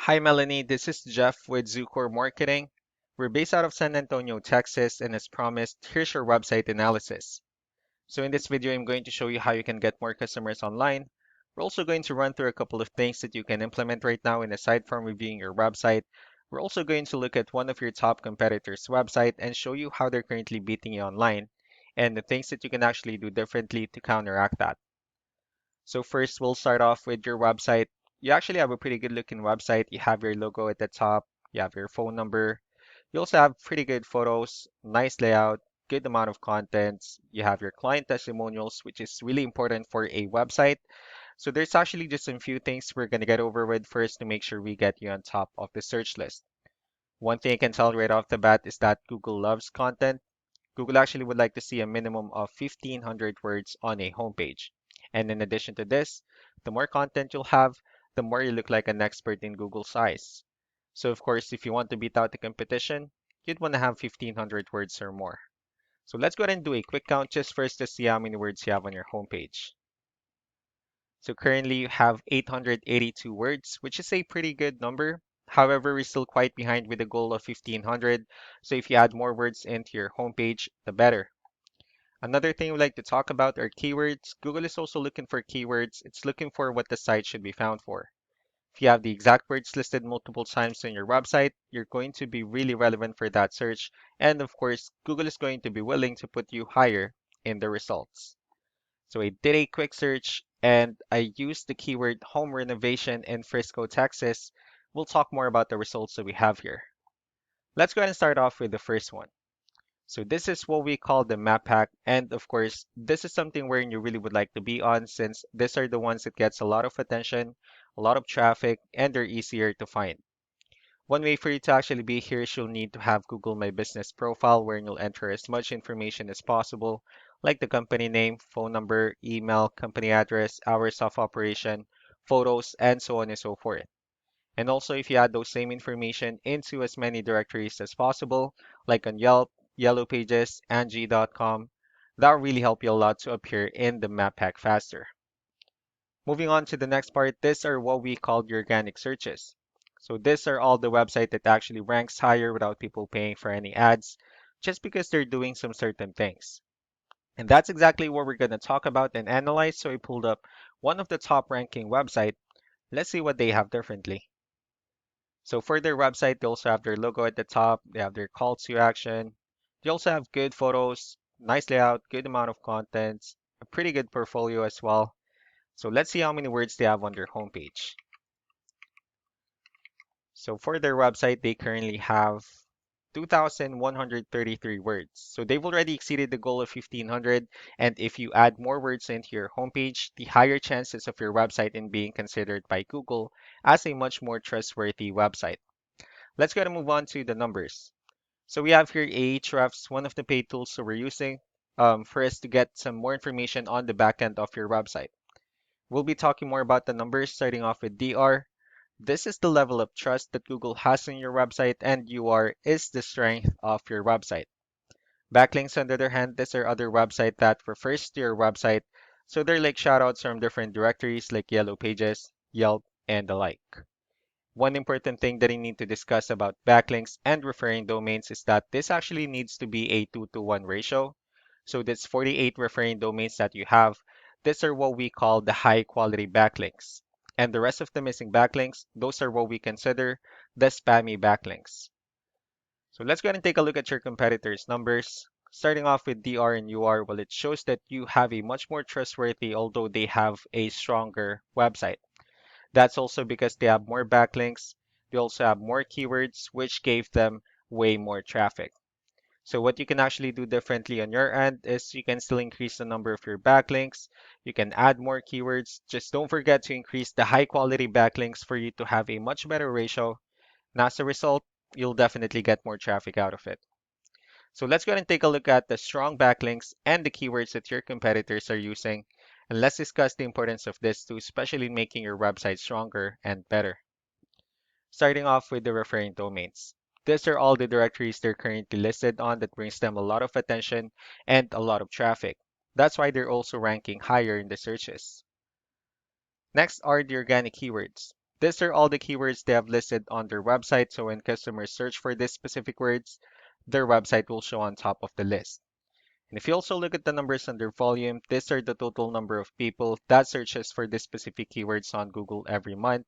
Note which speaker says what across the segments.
Speaker 1: Hi, Melanie. This is Jeff with Zucor Marketing. We're based out of San Antonio, Texas, and as promised, here's your website analysis. So in this video, I'm going to show you how you can get more customers online. We're also going to run through a couple of things that you can implement right now, and aside from reviewing your website, we're also going to look at one of your top competitors' website and show you how they're currently beating you online and the things that you can actually do differently to counteract that. So first, we'll start off with your website. You actually have a pretty good looking website. You have your logo at the top, you have your phone number. You also have pretty good photos, nice layout, good amount of contents. You have your client testimonials, which is really important for a website. So there's actually just a few things we're going to get over with first to make sure we get you on top of the search list. One thing I can tell right off the bat is that Google loves content. Google actually would like to see a minimum of 1,500 words on a homepage. And in addition to this, the more content you'll have, the more you look like an expert in Google's eyes. So of course, if you want to beat out the competition, you'd want to have 1,500 words or more. So let's go ahead and do a quick count just first to see how many words you have on your homepage. So currently you have 882 words, which is a pretty good number. However, we're still quite behind with the goal of 1,500. So if you add more words into your homepage, the better. Another thing we like to talk about are keywords. Google is also looking for keywords. It's looking for what the site should be found for. If you have the exact words listed multiple times on your website, you're going to be really relevant for that search. And of course, Google is going to be willing to put you higher in the results. So I did a quick search and I used the keyword home renovation in Frisco, Texas. We'll talk more about the results that we have here. Let's go ahead and start off with the first one. So this is what we call the map pack. And of course, this is something where you really would like to be on since these are the ones that gets a lot of attention, a lot of traffic, and they're easier to find. One way for you to actually be here is you'll need to have Google My Business profile where you'll enter as much information as possible, like the company name, phone number, email, company address, hours of operation, photos, and so on and so forth. And also, if you add those same information into as many directories as possible, like on Yelp, Yellow Pages, Angie.com, that will really help you a lot to appear in the map pack faster. Moving on to the next part, these are what we call the organic searches. So these are all the website that actually ranks higher without people paying for any ads, just because they're doing some certain things. And that's exactly what we're going to talk about and analyze. So I pulled up one of the top ranking website. Let's see what they have differently. So for their website, they also have their logo at the top. They have their call to action. They also have good photos, nice layout, good amount of contents, a pretty good portfolio as well. So let's see how many words they have on their homepage. So for their website, they currently have 2,133 words. So they've already exceeded the goal of 1,500. And if you add more words into your homepage, the higher chances of your website in being considered by Google as a much more trustworthy website. Let's go and move on to the numbers. So we have here Ahrefs, one of the paid tools that we're using for us to get some more information on the backend of your website. We'll be talking more about the numbers, starting off with DR. This is the level of trust that Google has in your website, and UR is the strength of your website. Backlinks, on the other hand, these are other website that refers to your website, so they're like shoutouts from different directories like Yellow Pages, Yelp, and the like. One important thing that I need to discuss about backlinks and referring domains is that this actually needs to be a 2-to-1 ratio. So this 48 referring domains that you have, these are what we call the high quality backlinks. And the rest of the missing backlinks, those are what we consider the spammy backlinks. So let's go ahead and take a look at your competitors' numbers. Starting off with DR and UR, well, it shows that you have a much more trustworthy, although they have a stronger website. That's also because they have more backlinks. They also have more keywords, which gave them way more traffic. So what you can actually do differently on your end is you can still increase the number of your backlinks. You can add more keywords. Just don't forget to increase the high quality backlinks for you to have a much better ratio. And as a result, you'll definitely get more traffic out of it. So let's go ahead and take a look at the strong backlinks and the keywords that your competitors are using. And let's discuss the importance of this too, especially making your website stronger and better. Starting off with the referring domains. These are all the directories they're currently listed on that brings them a lot of attention and a lot of traffic. That's why they're also ranking higher in the searches. Next are the organic keywords. These are all the keywords they have listed on their website, so when customers search for these specific words, their website will show on top of the list. And if you also look at the numbers under volume, these are the total number of people that searches for these specific keywords on Google every month.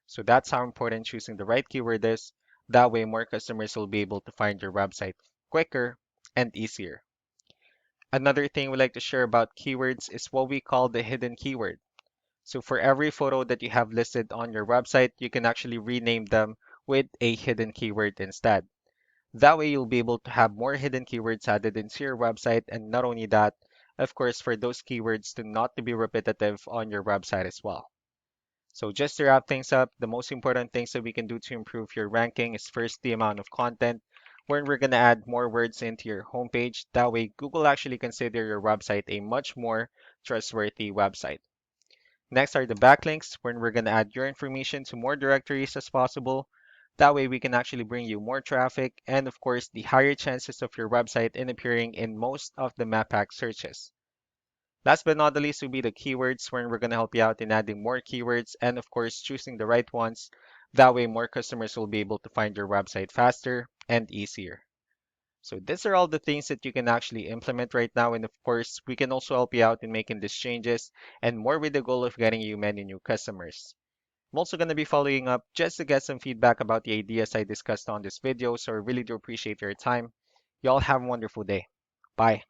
Speaker 1: So that's how important choosing the right keyword is. That way, more customers will be able to find your website quicker and easier. Another thing we like to share about keywords is what we call the hidden keyword. So for every photo that you have listed on your website, you can actually rename them with a hidden keyword instead. That way you'll be able to have more hidden keywords added into your website, and not only that, of course, for those keywords to not to be repetitive on your website as well. So just to wrap things up, the most important things that we can do to improve your ranking is first the amount of content, where we're going to add more words into your homepage. That way Google actually consider your website a much more trustworthy website. Next are the backlinks, where we're going to add your information to more directories as possible. That way we can actually bring you more traffic and of course the higher chances of your website in appearing in most of the map pack searches. Last but not the least will be the keywords, where we're going to help you out in adding more keywords and of course choosing the right ones. That way more customers will be able to find your website faster and easier. So these are all the things that you can actually implement right now. And of course, we can also help you out in making these changes and more with the goal of getting you many new customers. I'm also going to be following up just to get some feedback about the ideas I discussed on this video. So I really do appreciate your time. Y'all have a wonderful day. Bye.